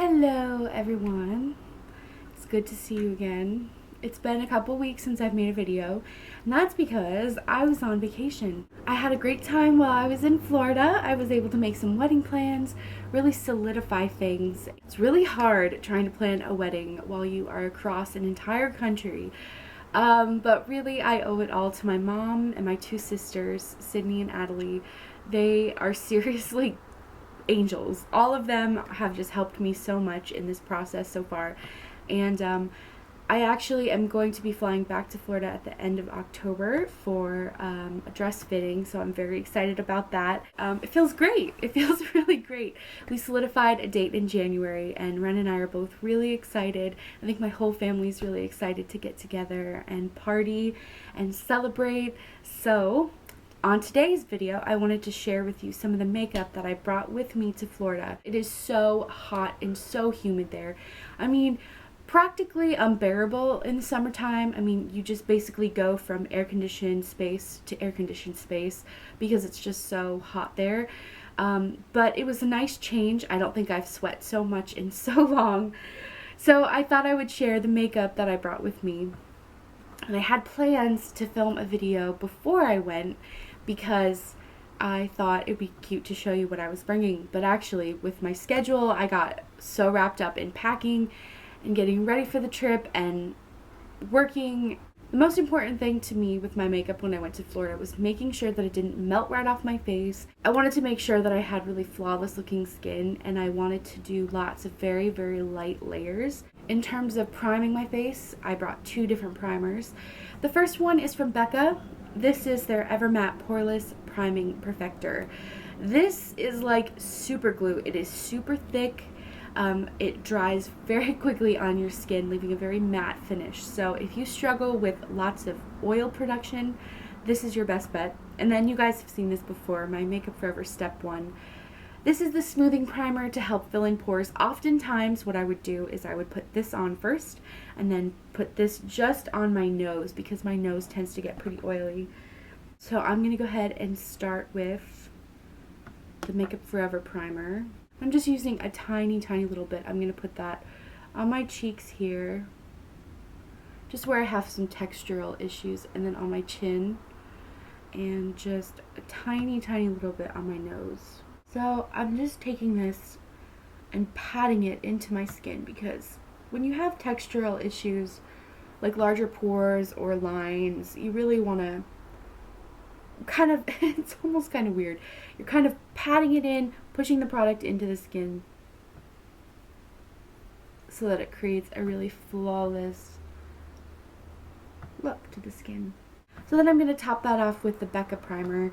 Hello everyone, it's good to see you again. It's been a couple weeks since I've made a video, and that's because I was on vacation. I had a great time while I was in Florida. I was able to make some wedding plans, really solidify things. It's really hard trying to plan a wedding while you are across an entire country. But really I owe it all to my mom and my two sisters, Sydney and Adelie. They are seriously angels. All of them have just helped me so much in this process so far, and I actually am going to be flying back to Florida at the end of October for a dress fitting, so I'm very excited about that. It feels great. It feels really great. We solidified a date in January, and Ren and I are both really excited. I think my whole family's really excited to get together and party and celebrate. So on today's video, I wanted to share with you some of the makeup that I brought with me to Florida. It is so hot and so humid there. I mean, practically unbearable in the summertime. I mean, you just basically go from air-conditioned space to air-conditioned space because it's just so hot there. But it was a nice change. I don't think I've sweat so much in so long. So I thought I would share the makeup that I brought with me. And I had plans to film a video before I went, because I thought it'd be cute to show you what I was bringing. But actually, with my schedule, I got so wrapped up in packing and getting ready for the trip and working. The most important thing to me with my makeup when I went to Florida was making sure that it didn't melt right off my face. I wanted to make sure that I had really flawless looking skin, and I wanted to do lots of very, very light layers. In terms of priming my face, I brought two different primers. The first one is from Becca. This is their EverMatte Poreless Priming Perfector. This is like super glue. It is super thick. It dries very quickly on your skin, leaving a very matte finish. So if you struggle with lots of oil production, this is your best bet. And then you guys have seen this before, my Makeup Forever Step 1. This is the smoothing primer to help fill in pores. Oftentimes what I would do is I would put this on first and then put this just on my nose, because my nose tends to get pretty oily. So I'm going to go ahead and start with the Makeup Forever primer. I'm just using a tiny little bit. I'm going to put that on my cheeks here, just where I have some textural issues, and then on my chin, and just a tiny little bit on my nose. So I'm just taking this and patting it into my skin, because when you have textural issues like larger pores or lines, you really want to kind of, it's almost kind of weird. You're kind of patting it in, pushing the product into the skin so that it creates a really flawless look to the skin. So then I'm going to top that off with the Becca primer.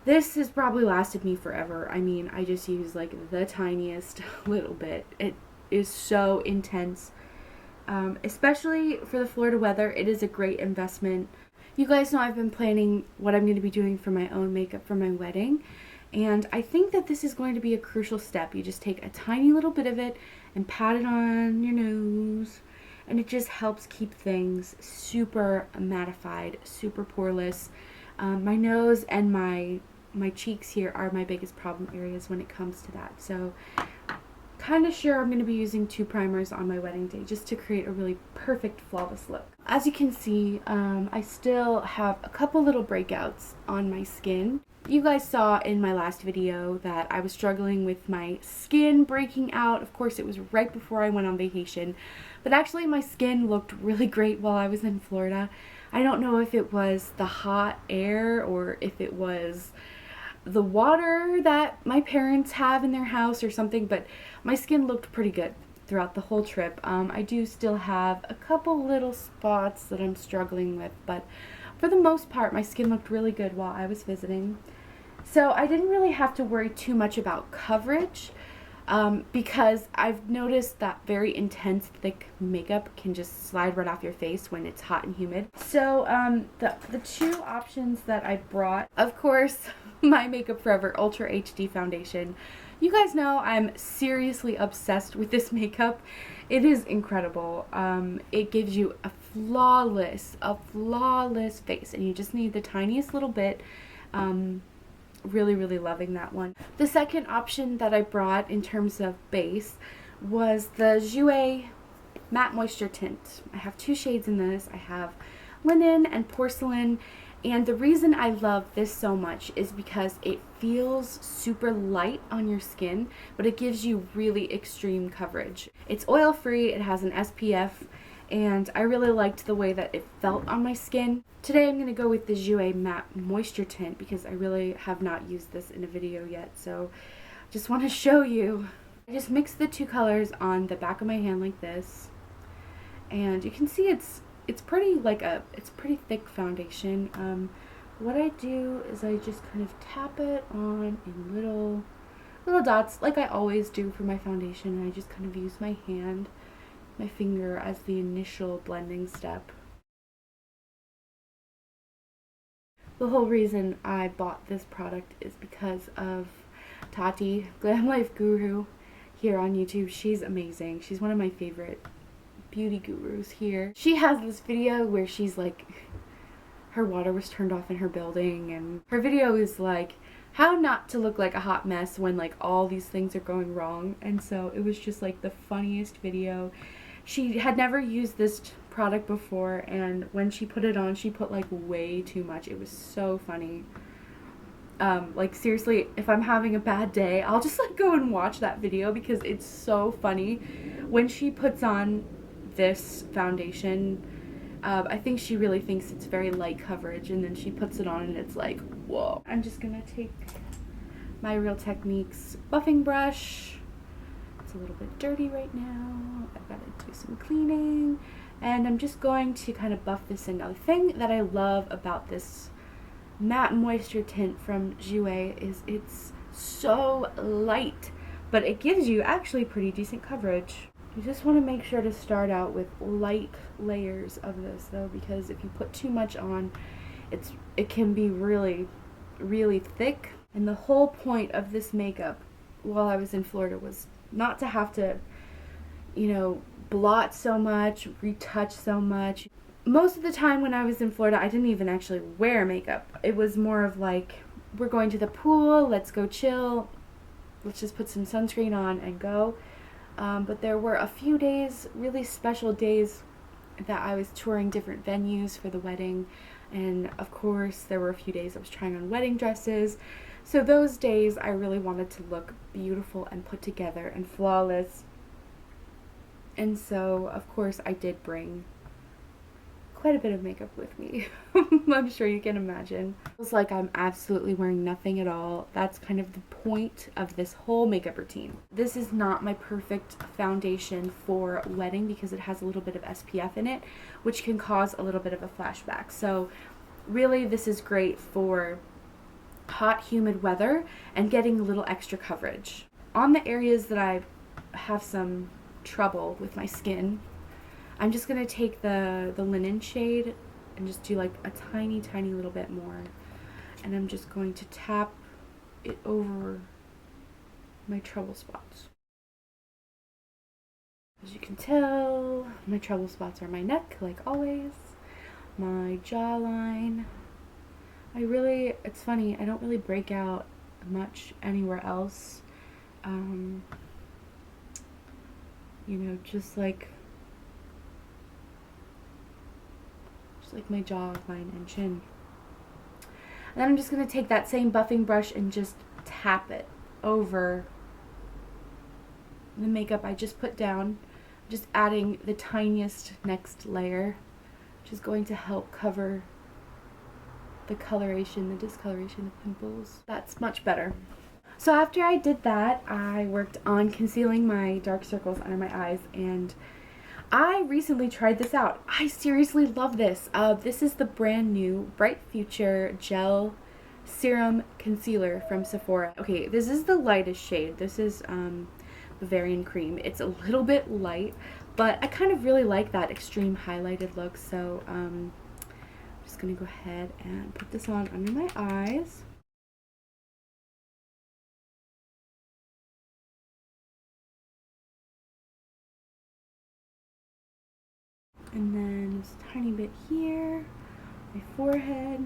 This has probably lasted me forever. I mean, I just use like the tiniest little bit. It is so intense. Especially for the Florida weather, it is a great investment. You guys know I've been planning what I'm going to be doing for my own makeup for my wedding, and I think that this is going to be a crucial step. You just take a tiny little bit of it and pat it on your nose, and it just helps keep things super mattified, super poreless. My nose and my cheeks here are my biggest problem areas when it comes to that. So kind of sure I'm going to be using two primers on my wedding day just to create a really perfect, flawless look. As you can see, I still have a couple little breakouts on my skin. You guys saw in my last video that I was struggling with my skin breaking out. Of course, it was right before I went on vacation, but actually my skin looked really great while I was in Florida. I don't know if it was the hot air or if it was the water that my parents have in their house or something, but my skin looked pretty good throughout the whole trip. I do still have a couple little spots that I'm struggling with, but for the most part my skin looked really good while I was visiting. So I didn't really have to worry too much about coverage, because I've noticed that very intense thick makeup can just slide right off your face when it's hot and humid. So the two options that I brought, of course, my Makeup Forever Ultra HD foundation. You guys know I'm seriously obsessed with this makeup. It is incredible. It gives you a flawless face, and you just need the tiniest little bit. Really loving that one. The second option that I brought in terms of base was the Jouer Matte Moisture Tint. I have 2 shades in this. I have Linen and Porcelain, and the reason I love this so much is because it feels super light on your skin, but it gives you really extreme coverage. It's oil-free, it has an SPF, and I really liked the way that it felt on my skin. Today I'm going to go with the Jouer Matte Moisture Tint because I really have not used this in a video yet, so I just want to show you. I just mixed the 2 colors on the back of my hand like this, and you can see it's pretty it's pretty thick foundation. What I do is I just kind of tap it on in little dots like I always do for my foundation, and I just kind of use my hand, my finger as the initial blending step. The whole reason I bought this product is because of Tati, Glam Life Guru, here on YouTube. She's amazing. She's one of my favorite beauty gurus here. She has this video where she's like, her water was turned off in her building, and her video is like how not to look like a hot mess when like all these things are going wrong. And so it was just like the funniest video. She had never used this product before, and when she put it on, she put like way too much. It was so funny. Like seriously, if I'm having a bad day, I'll just like go and watch that video because it's so funny. When she puts on this foundation, I think she really thinks it's very light coverage, and then she puts it on and it's like, whoa. I'm just gonna take my Real Techniques buffing brush. It's a little bit dirty right now. I've got to do some cleaning, and I'm just going to kind of buff this in. Now the thing that I love about this matte moisture tint from Jouer is it's so light, but it gives you actually pretty decent coverage. You just want to make sure to start out with light layers of this though, because if you put too much on, it can be really, really thick. And the whole point of this makeup while I was in Florida was not to have to, you know, blot so much, retouch so much. Most of the time when I was in Florida, I didn't even actually wear makeup. It was more of like, we're going to the pool, let's go chill, let's just put some sunscreen on and go. But there were a few days, really special days, that I was touring different venues for the wedding, and of course there were a few days I was trying on wedding dresses. So those days I really wanted to look beautiful and put together and flawless, and so of course I did bring quite a bit of makeup with me. I'm sure you can imagine. It was like I'm absolutely wearing nothing at all. That's kind of the point of this whole makeup routine. This is not my perfect foundation for wedding because it has a little bit of SPF in it, which can cause a little bit of a flashback. So really this is great for hot, humid weather and getting a little extra coverage. On the areas that I have some trouble with my skin, I'm just going to take the linen shade and just do like a tiny little bit more, and I'm just going to tap it over my trouble spots. As you can tell, my trouble spots are my neck, like always, my jawline. It's funny, I don't really break out much anywhere else. You know, just like my jawline and chin. And then I'm just going to take that same buffing brush and just tap it over the makeup I just put down, just adding the tiniest next layer, which is going to help cover the coloration, the discoloration of pimples. That's much better. So after I did that, I worked on concealing my dark circles under my eyes, and I recently tried this out. I seriously love this. This is the brand new Bright Future Gel-Serum Concealer from Sephora. Okay, this is the lightest shade. This is Bavarian Cream. It's a little bit light, but I kind of really like that extreme highlighted look. So I'm just going to go ahead and put this on under my eyes. And then just a tiny bit here, my forehead.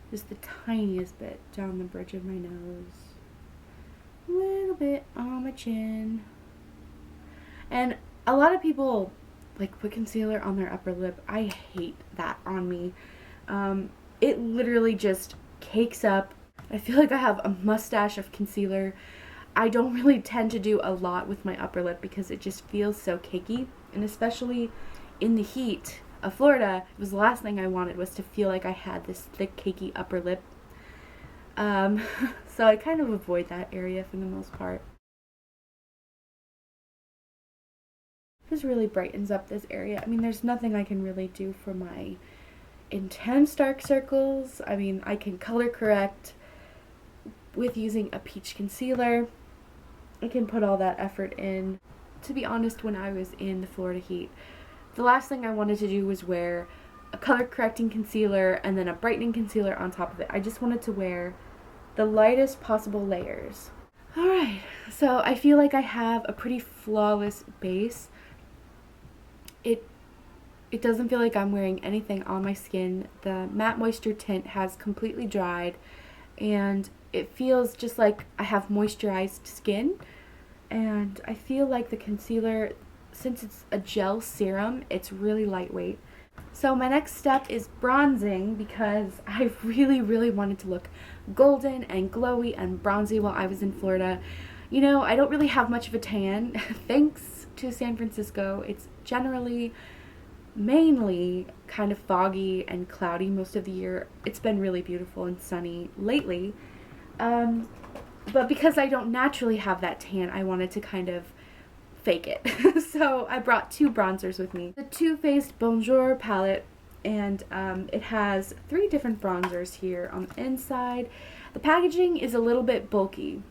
Just the tiniest bit down the bridge of my nose. A little little bit on my chin. And a lot of people like put concealer on their upper lip. I hate that on me. It literally just cakes up. I feel like I have a mustache of concealer. I don't really tend to do a lot with my upper lip because it just feels so cakey, and especially in the heat of Florida, it was the last thing I wanted was to feel like I had this thick cakey upper lip. So I kind of avoid that area for the most part. This really brightens up this area. I mean, there's nothing I can really do for my intense dark circles. I mean, I can color correct with using a peach concealer. I can put all that effort in. To be honest, when I was in the Florida heat, the last thing I wanted to do was wear a color correcting concealer and then a brightening concealer on top of it. I just wanted to wear the lightest possible layers. Alright, so I feel like I have a pretty flawless base. It doesn't feel like I'm wearing anything on my skin. The Matte Moisture tint has completely dried, and it feels just like I have moisturized skin. And I feel like the concealer, since it's a gel serum, it's really lightweight. So my next step is bronzing, because I really wanted to look golden and glowy and bronzy while I was in Florida. You know, I don't really have much of a tan. Thanks to San Francisco, it's generally mainly kind of foggy and cloudy most of the year. It's been really beautiful and sunny lately. But because I don't naturally have that tan, I wanted to kind of fake it. So I brought two bronzers with me. The Too Faced Bonjour palette, and it has 3 different bronzers here on the inside. The packaging is a little bit bulky,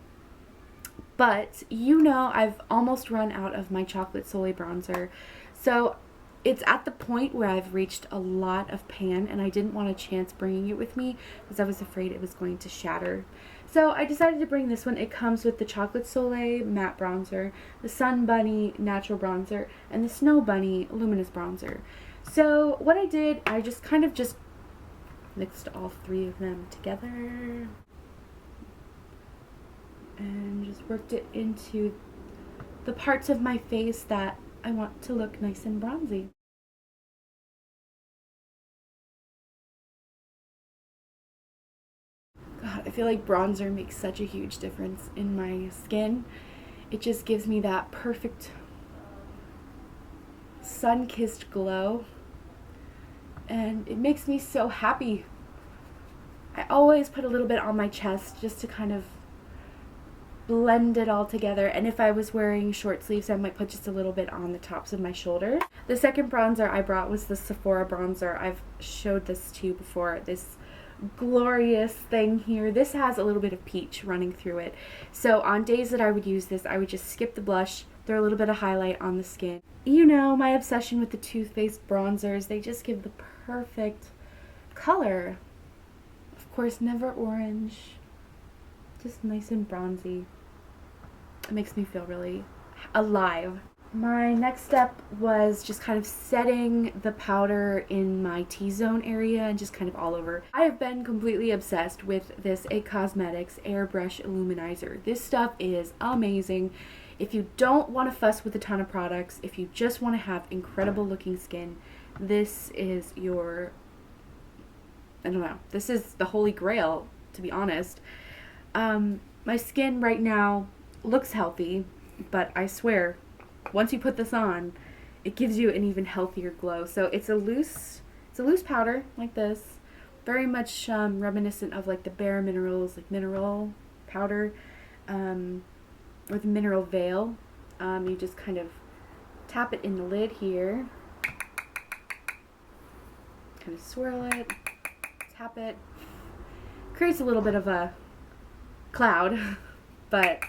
but you know I've almost run out of my Chocolate Soleil bronzer. So it's at the point where I've reached a lot of pan, and I didn't want to chance bringing it with me because I was afraid it was going to shatter. So I decided to bring this one. It comes with the Chocolate Soleil matte bronzer, the Sun Bunny natural bronzer, and the Snow Bunny luminous bronzer. So what I did, I just kind of just mixed all 3 of them together and just worked it into the parts of my face that I want to look nice and bronzy. God, I feel like bronzer makes such a huge difference in my skin. It just gives me that perfect sun-kissed glow, and it makes me so happy. I always put a little bit on my chest just to kind of blend it all together, and if I was wearing short sleeves, I might put just a little bit on the tops of my shoulder. The second bronzer I brought was the Sephora bronzer. I've showed this to you before. This glorious thing here. This has a little bit of peach running through it. So on days that I would use this, I would just skip the blush, throw a little bit of highlight on the skin. You know, my obsession with the Too Faced bronzers, they just give the perfect color. Of course, never orange. Just nice and bronzy. It makes me feel really alive. My next step was just kind of setting the powder in my T-zone area and just kind of all over. I have been completely obsessed with this IT Cosmetics Airbrush Illuminizer. This stuff is amazing. If you don't want to fuss with a ton of products, if you just want to have incredible looking skin, this is your, I don't know, this is the holy grail, to be honest. My skin right now looks healthy, but I swear, once you put this on, it gives you an even healthier glow. So it's a loose powder like this, very much reminiscent of like the Bare Minerals, like mineral powder, or the mineral veil. You just kind of tap it in the lid here, kind of swirl it, tap it, creates a little bit of a cloud, but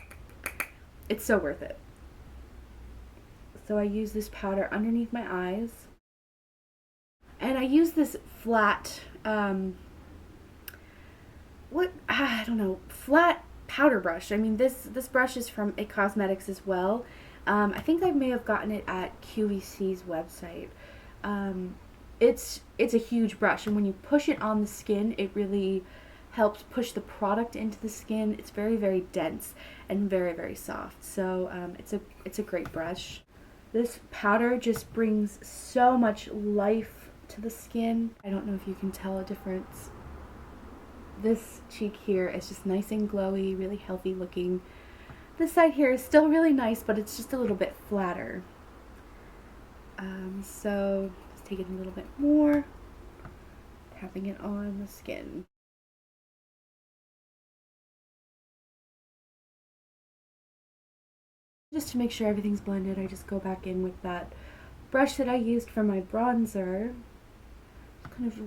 it's so worth it. So I use this powder underneath my eyes, and I use this flat, flat powder brush. I mean, this brush is from IT Cosmetics as well. I think I may have gotten it at QVC's website. It's a huge brush, and when you push it on the skin, it really helps push the product into the skin. It's very, very dense and very, very soft. So it's a great brush. This powder just brings so much life to the skin. I don't know if you can tell a difference. This cheek here is just nice and glowy, really healthy looking. This side here is still really nice, but it's just a little bit flatter. So let's take it a little bit more, tapping it on the skin. Just to make sure everything's blended, I just go back in with that brush that I used for my bronzer. Just kind of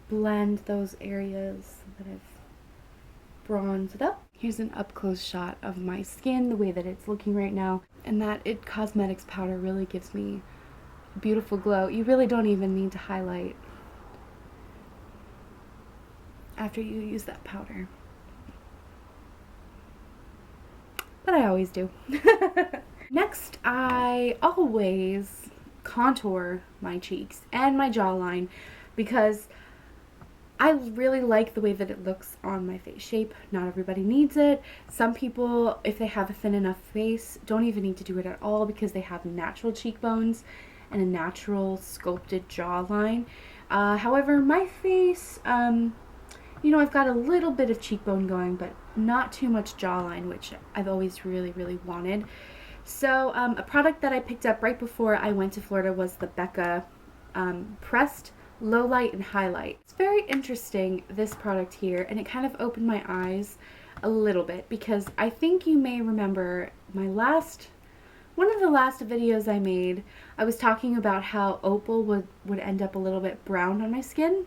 blend those areas that I've bronzed up. Here's an up-close shot of my skin, the way that it's looking right now, and that It Cosmetics powder really gives me a beautiful glow. You really don't even need to highlight after you use that powder. But I always do. Next, I always contour my cheeks and my jawline because I really like the way that it looks on my face shape. Not everybody needs it. Some people, if they have a thin enough face, don't even need to do it at all because they have natural cheekbones and a natural sculpted jawline. However, my face, you know, I've got a little bit of cheekbone going, but not too much jawline, which I've always really, really wanted. So a product that I picked up right before I went to Florida was the Becca Pressed Lowlight and Highlight. It's very interesting, this product here, and it kind of opened my eyes a little bit because I think you may remember one of the last videos I made, I was talking about how opal would end up a little bit brown on my skin.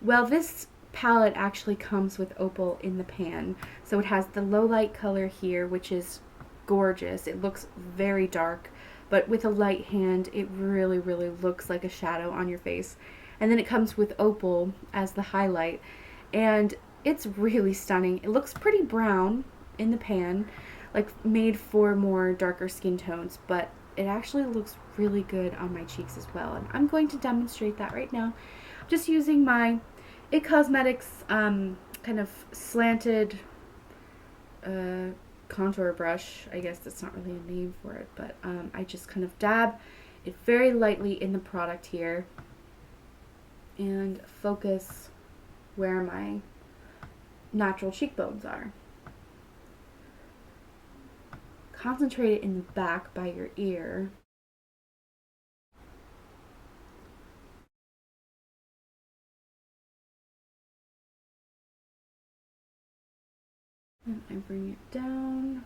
Well, this palette actually comes with opal in the pan. So it has the low light color here, which is gorgeous. It looks very dark, but with a light hand, it really, really looks like a shadow on your face. And then it comes with opal as the highlight, and it's really stunning. It looks pretty brown in the pan, like made for more darker skin tones, but it actually looks really good on my cheeks as well. And I'm going to demonstrate that right now. I'm just using my It Cosmetics kind of slanted contour brush. I guess that's not really a name for it, but I just kind of dab it very lightly in the product here and focus where my natural cheekbones are. Concentrate it in the back by your ear. And I bring it down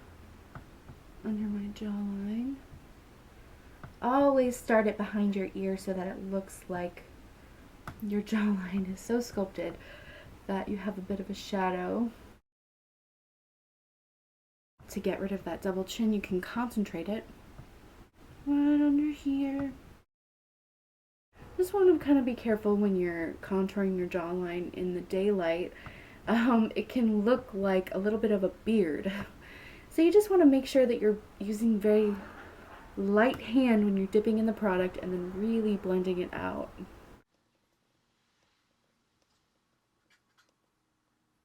under my jawline. Always start it behind your ear so that it looks like your jawline is so sculpted that you have a bit of a shadow. To get rid of that double chin, you can concentrate it right under here. Just want to kind of be careful when you're contouring your jawline in the daylight. It can look like a little bit of a beard. So you just want to make sure that you're using very light hand when you're dipping in the product and then really blending it out.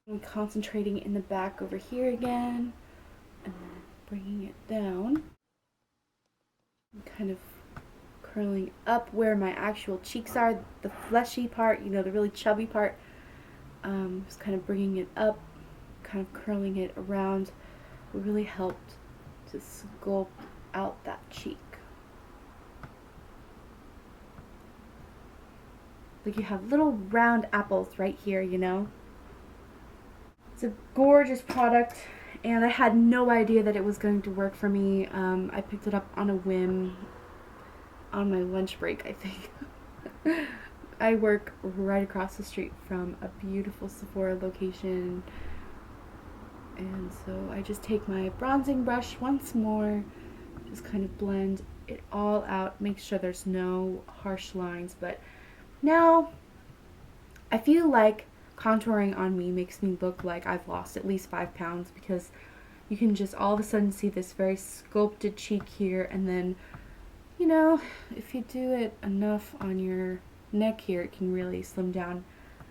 I'm concentrating in the back over here again and then bringing it down. I'm kind of curling up where my actual cheeks are, the fleshy part, you know, the really chubby part. Just kind of bringing it up, kind of curling it around. It really helped to sculpt out that cheek. Like you have little round apples right here, you know? It's a gorgeous product, and I had no idea that it was going to work for me. I picked it up on a whim on my lunch break, I think. I work right across the street from a beautiful Sephora location, and so I just take my bronzing brush once more, just kind of blend it all out, make sure there's no harsh lines. But now I feel like contouring on me makes me look like I've lost at least 5 pounds, because you can just all of a sudden see this very sculpted cheek here, and then, you know, if you do it enough on your neck here, it can really slim down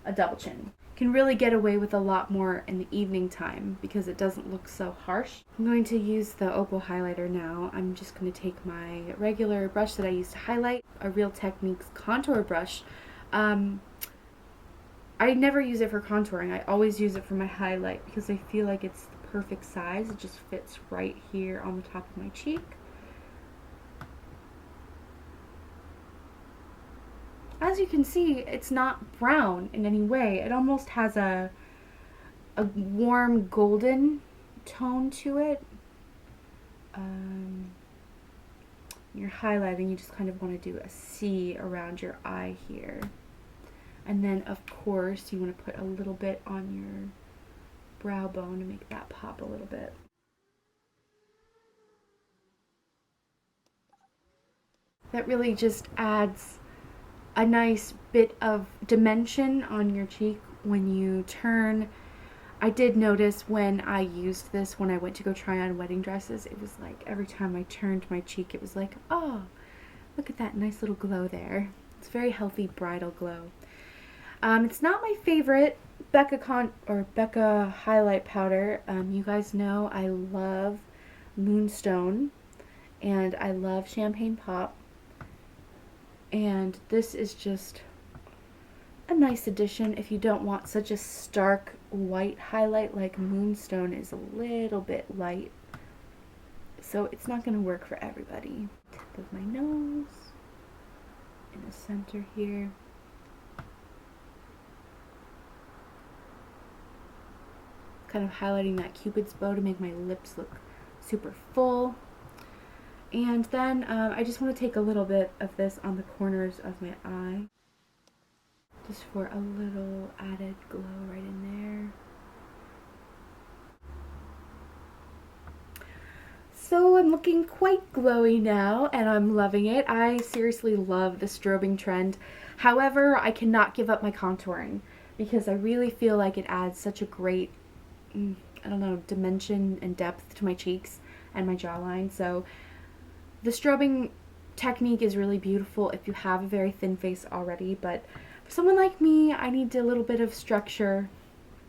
a double chin. Can really get away with a lot more in the evening time because it doesn't look so harsh. I'm going to use the Opal highlighter now. I'm just going to take my regular brush that I use to highlight, a Real Techniques contour brush. I never use it for contouring. I always use it for my highlight because I feel like it's the perfect size. It just fits right here on the top of my cheek. As you can see, it's not brown in any way. It almost has a warm golden tone to it. You're highlighting, you just kind of want to do a C around your eye here. And then, of course, you want to put a little bit on your brow bone to make that pop a little bit. That really just adds a nice bit of dimension on your cheek when you turn. I did notice when I used this, when I went to go try on wedding dresses, it was like every time I turned my cheek, it was like, oh, look at that nice little glow there. It's a very healthy bridal glow. It's not my favorite Becca highlight powder. You guys know I love Moonstone and I love Champagne Pop. And this is just a nice addition if you don't want such a stark white highlight like Moonstone is a little bit light. So it's not going to work for everybody. Tip of my nose, in the center here. Kind of highlighting that Cupid's bow to make my lips look super full. And then I just want to take a little bit of this on the corners of my eye, just for a little added glow right in there. So I'm looking quite glowy now, and I'm loving it. I seriously love the strobing trend. However, I cannot give up my contouring because I really feel like it adds such a great, I don't know, dimension and depth to my cheeks and my jawline. So the strobing technique is really beautiful if you have a very thin face already, but for someone like me, I need a little bit of structure,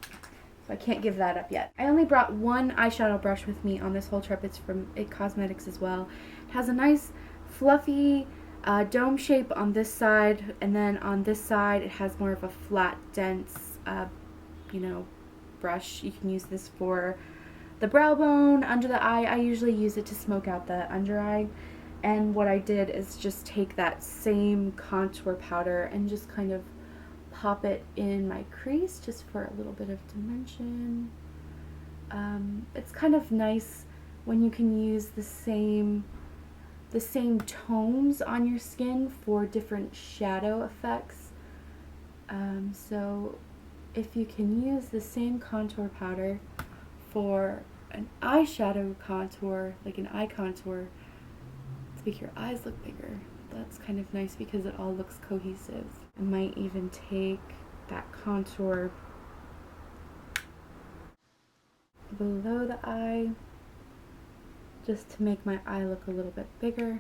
so I can't give that up yet. I only brought one eyeshadow brush with me on this whole trip. It's from IT Cosmetics as well. It has a nice fluffy dome shape on this side, and then on this side it has more of a flat, dense, brush. You can use this for the brow bone, under the eye. I usually use it to smoke out the under eye. And what I did is just take that same contour powder and just kind of pop it in my crease just for a little bit of dimension. It's kind of nice when you can use the same tones on your skin for different shadow effects. So if you can use the same contour powder for an eyeshadow contour, like an eye contour, to make your eyes look bigger, that's kind of nice because it all looks cohesive. I might even take that contour below the eye just to make my eye look a little bit bigger.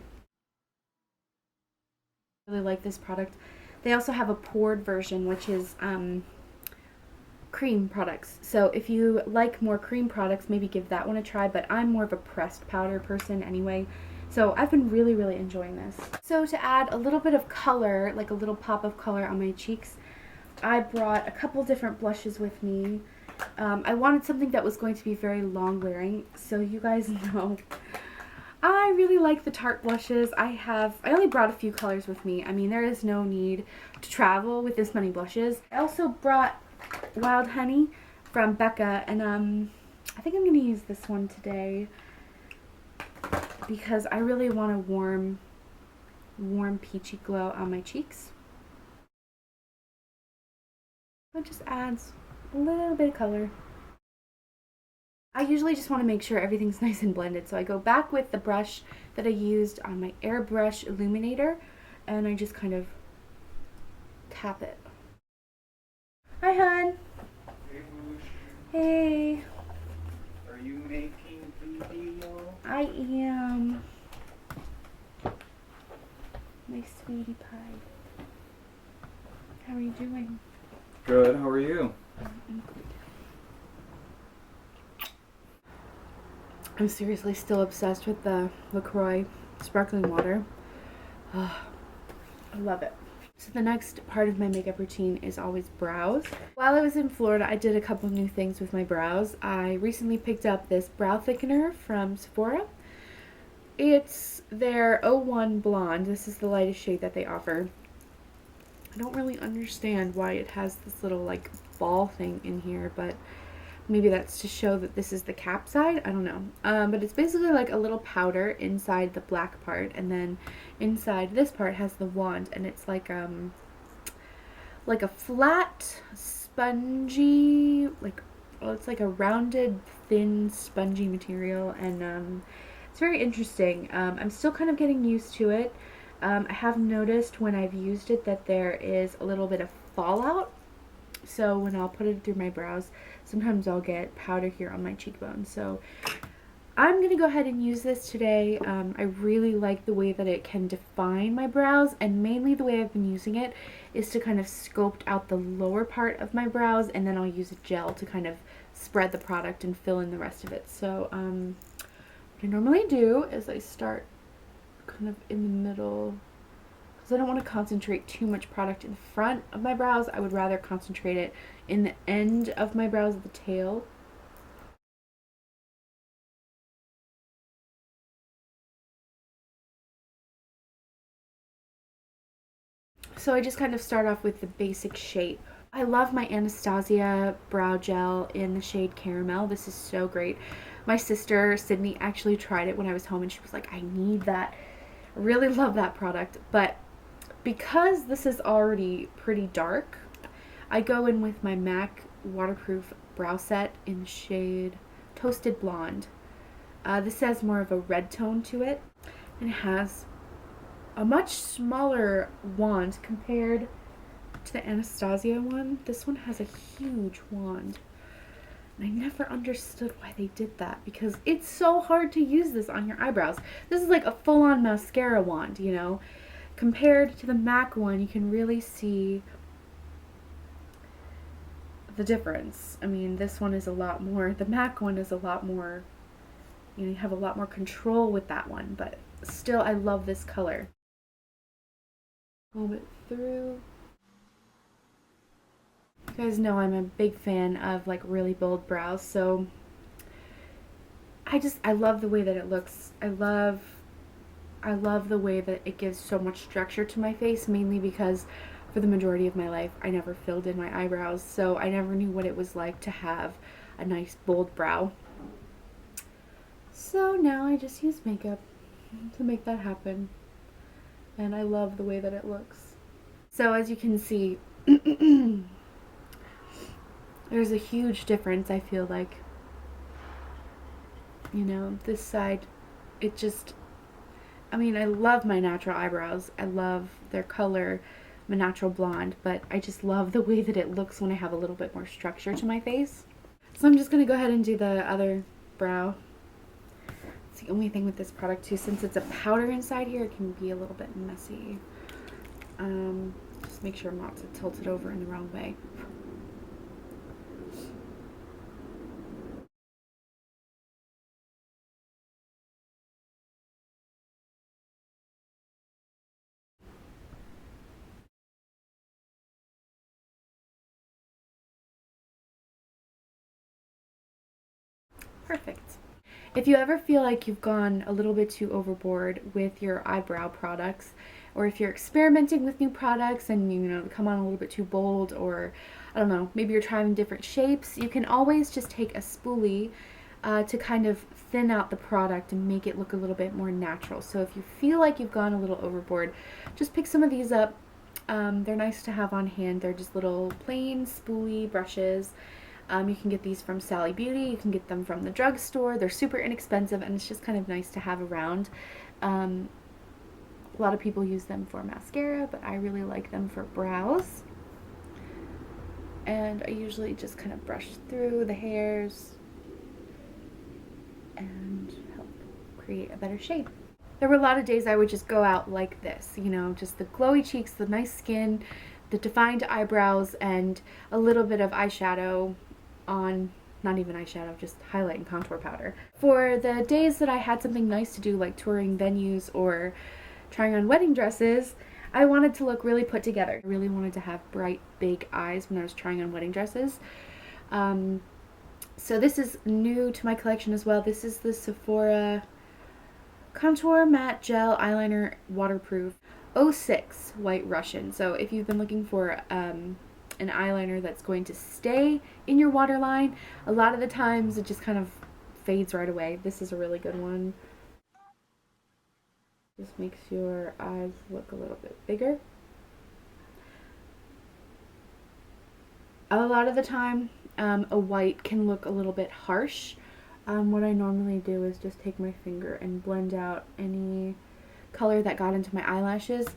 I really like this product. They also have a poured version, which is cream products. So if you like more cream products, maybe give that one a try, but I'm more of a pressed powder person anyway. So I've been really, really enjoying this. So to add a little bit of color, like a little pop of color on my cheeks, I brought a couple different blushes with me. I wanted something that was going to be very long wearing, so you guys know I really like the Tarte blushes. I only brought a few colors with me. I mean, there is no need to travel with this many blushes. I also brought Wild Honey from Becca, and I think I'm going to use this one today because I really want a warm peachy glow on my cheeks. It just adds a little bit of color. I usually just want to make sure everything's nice and blended, so I go back with the brush that I used on my Airbrush Illuminator, and I just kind of tap it. Hi, hon. Hey, Boosh. Hey. Are you making video? I am. My sweetie pie. How are you doing? Good, how are you? I'm seriously still obsessed with the LaCroix sparkling water. Oh, I love it. So the next part of my makeup routine is always brows. While I was in Florida, I did a couple new things with my brows. I recently picked up this brow thickener from Sephora. It's their 01 Blonde. This is the lightest shade that they offer. I don't really understand why it has this little like ball thing in here, but maybe that's to show that this is the cap side. I don't know. But it's basically like a little powder inside the black part, and then inside this part has the wand, and it's like a flat, spongy, it's like a rounded, thin, spongy material, and it's very interesting. I'm still kind of getting used to it. I have noticed when I've used it that there is a little bit of fallout. So when I'll put it through my brows, sometimes I'll get powder here on my cheekbone. So I'm going to go ahead and use this today. I really like the way that it can define my brows, and mainly the way I've been using it is to kind of sculpt out the lower part of my brows, and then I'll use a gel to kind of spread the product and fill in the rest of it. So what I normally do is I start kind of in the middle, because I don't want to concentrate too much product in the front of my brows. I would rather concentrate it in the end of my brows at the tail. So I just kind of start off with the basic shape. I love my Anastasia brow gel in the shade Caramel. This is so great. My sister Sydney actually tried it when I was home, and she was like, I need that. I really love that product. But because this is already pretty dark, I go in with my MAC waterproof brow set in the shade Toasted Blonde. This has more of a red tone to it, and it has a much smaller wand compared to the Anastasia one. This one has a huge wand, and I never understood why they did that, because it's so hard to use this on your eyebrows. This is like a full-on mascara wand, you know. Compared to the MAC one, you can really see the difference. I mean, this one is a lot more, the MAC one is a lot more, you know, you have a lot more control with that one, but still I love this color. Comb it through. You guys know I'm a big fan of like really bold brows, so I love the way that it looks. I love the way that it gives so much structure to my face, mainly because for the majority of my life I never filled in my eyebrows, so I never knew what it was like to have a nice bold brow. So now I just use makeup to make that happen, and I love the way that it looks. So as you can see, there's a huge difference, I feel like. You know, this side, it just, I mean, I love my natural eyebrows. I love their color, my natural blonde, but I just love the way that it looks when I have a little bit more structure to my face. So I'm just going to go ahead and do the other brow. It's the only thing with this product too, since it's a powder inside here, it can be a little bit messy. Just make sure not to tilt it over in the wrong way. Perfect. If you ever feel like you've gone a little bit too overboard with your eyebrow products, or if you're experimenting with new products and you know come on a little bit too bold, or I don't know, maybe you're trying different shapes, you can always just take a spoolie to kind of thin out the product and make it look a little bit more natural. So if you feel like you've gone a little overboard, just pick some of these up. They're nice to have on hand. They're just little plain spoolie brushes. You can get these from Sally Beauty, you can get them from the drugstore. They're super inexpensive, and it's just kind of nice to have around. A lot of people use them for mascara, but I really like them for brows. And I usually just kind of brush through the hairs and help create a better shape. There were a lot of days I would just go out like this, you know, just the glowy cheeks, the nice skin, the defined eyebrows and a little bit of eyeshadow on, not even eyeshadow, just highlight and contour powder. For the days that I had something nice to do, like touring venues or trying on wedding dresses, I wanted to look really put together. I really wanted to have bright, big eyes when I was trying on wedding dresses. So this is new to my collection as well. This is the Sephora Contour Matte Gel Eyeliner Waterproof 06 White Russian. So if you've been looking for an eyeliner that's going to stay in your waterline, a lot of the times it just kind of fades right away. This is a really good one. Just makes your eyes look a little bit bigger. A lot of the time, a white can look a little bit harsh. What I normally do is just take my finger and blend out any color that got into my eyelashes.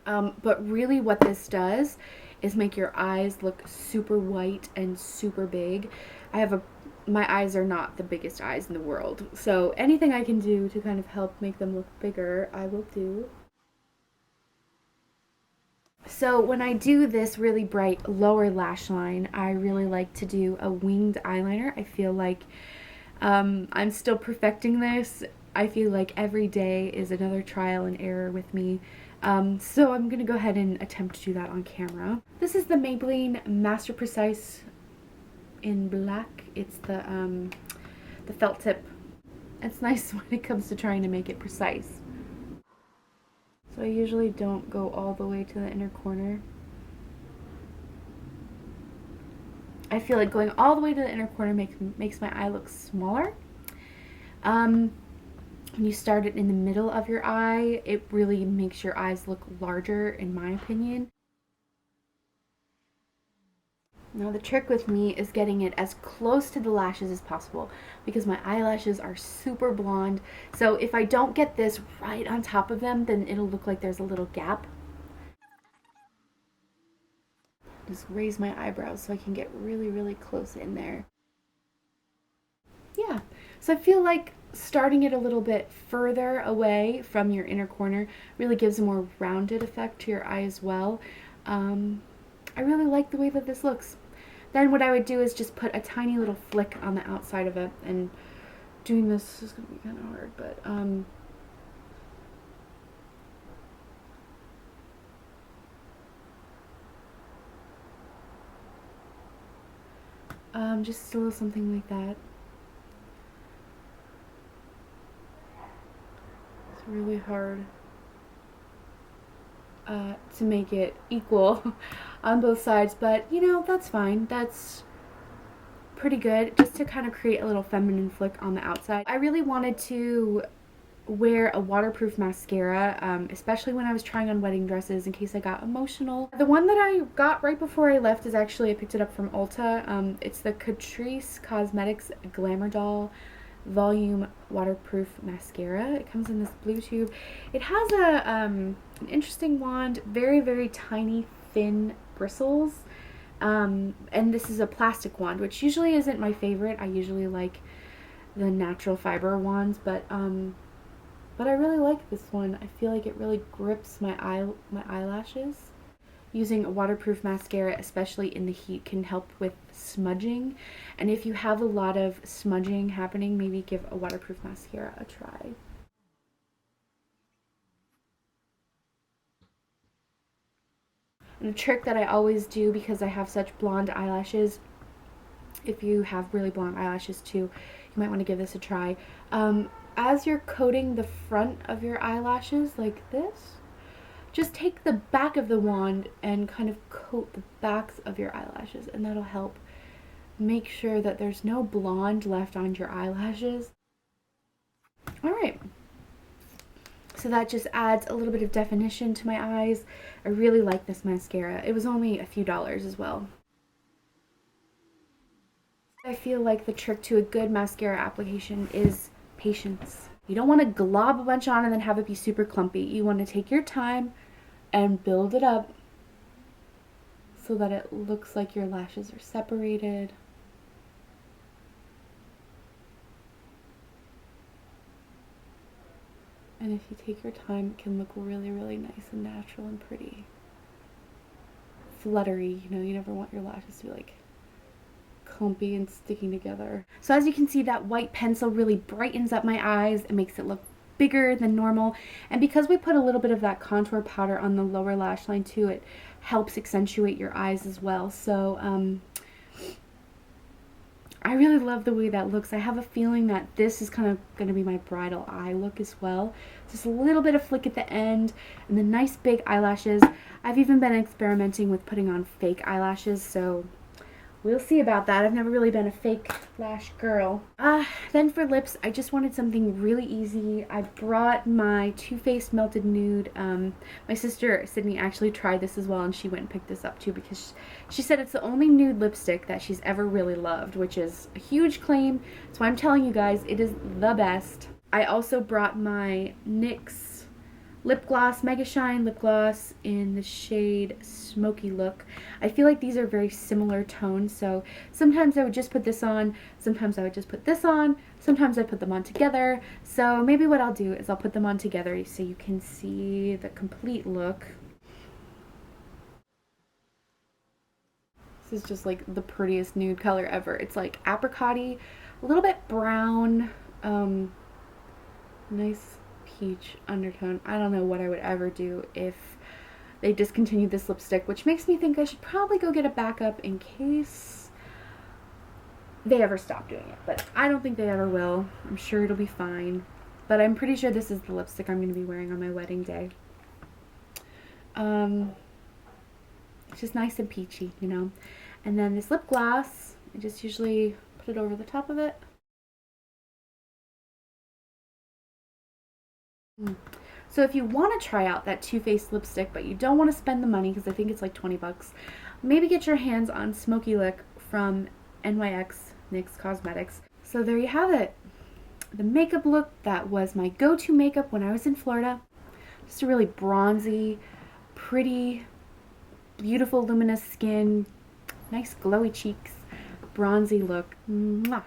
But really what this does is make your eyes look super white and super big. My eyes are not the biggest eyes in the world, so anything I can do to kind of help make them look bigger, I will do. So when I do this really bright lower lash line, I really like to do a winged eyeliner. I feel like I'm still perfecting this. I feel like every day is another trial and error with me. So I'm going to go ahead and attempt to do that on camera. This is the Maybelline Master Precise in black. It's the felt tip. It's nice when it comes to trying to make it precise. So I usually don't go all the way to the inner corner. I feel like going all the way to the inner corner makes my eye look smaller. When you start it in the middle of your eye, it really makes your eyes look larger, in my opinion. Now the trick with me is getting it as close to the lashes as possible because my eyelashes are super blonde. So if I don't get this right on top of them, then it'll look like there's a little gap. Just raise my eyebrows so I can get really, really close in there. Yeah, so I feel like starting it a little bit further away from your inner corner really gives a more rounded effect to your eye as well. I really like the way that this looks. Then what I would do is just put a tiny little flick on the outside of it, and doing this is going to be kind of hard, but just a little something like that. It's really hard to make it equal on both sides, but you know, that's fine. That's pretty good, just to kind of create a little feminine flick on the outside. I really wanted to wear a waterproof mascara, especially when I was trying on wedding dresses in case I got emotional. The one that I got right before I left is actually, I picked it up from Ulta. It's the Catrice Cosmetics Glamor Doll Volume Waterproof Mascara. It comes in this blue tube. It has an interesting wand, very, very tiny, thin bristles. And this is a plastic wand, which usually isn't my favorite. I usually like the natural fiber wands, but I really like this one. I feel like it really grips my eyelashes. Using a waterproof mascara, especially in the heat, can help with smudging. And if you have a lot of smudging happening, maybe give a waterproof mascara a try. And a trick that I always do, because I have such blonde eyelashes, if you have really blonde eyelashes too, you might want to give this a try. As you're coating the front of your eyelashes like this, just take the back of the wand and kind of coat the backs of your eyelashes, and that'll help make sure that there's no blonde left on your eyelashes. Alright, so that just adds a little bit of definition to my eyes. I really like this mascara. It was only a few dollars as well. I feel like the trick to a good mascara application is patience. You don't want to glob a bunch on and then have it be super clumpy. You want to take your time and build it up so that it looks like your lashes are separated. And if you take your time, it can look really, really nice and natural and pretty. fluttery. You know, you never want your lashes to be like clumpy and sticking together. So as you can see, that white pencil really brightens up my eyes. It makes it look bigger than normal. And because we put a little bit of that contour powder on the lower lash line too, it helps accentuate your eyes as well. So I really love the way that looks. I have a feeling that this is kind of going to be my bridal eye look as well. Just a little bit of flick at the end and the nice big eyelashes. I've even been experimenting with putting on fake eyelashes, so we'll see about that. I've never really been a fake lash girl. Then for lips, I just wanted something really easy. I brought my Too Faced Melted Nude. My sister, Sydney, actually tried this as well, and she went and picked this up too because she said it's the only nude lipstick that she's ever really loved, which is a huge claim. So I'm telling you guys, it is the best. I also brought my NYX lip gloss, Mega Shine lip gloss in the shade Smoky Look. I feel like these are very similar tones, so sometimes I would just put this on, sometimes I would just put this on, sometimes I put them on together. So maybe what I'll do is I'll put them on together so you can see the complete look. This is just like the prettiest nude color ever. It's like apricot-y, a little bit brown, nice peach undertone. I don't know what I would ever do if they discontinued this lipstick, which makes me think I should probably go get a backup in case they ever stop doing it. But I don't think they ever will. I'm sure it'll be fine. But I'm pretty sure this is the lipstick I'm going to be wearing on my wedding day. It's just nice and peachy, you know. And then this lip gloss, I just usually put it over the top of it. So if you want to try out that Too Faced lipstick, but you don't want to spend the money, because I think it's like 20 bucks, maybe get your hands on Smoky Look from NYX Cosmetics. So there you have it. The makeup look that was my go-to makeup when I was in Florida. Just a really bronzy, pretty, beautiful, luminous skin, nice glowy cheeks, bronzy look. Mwah.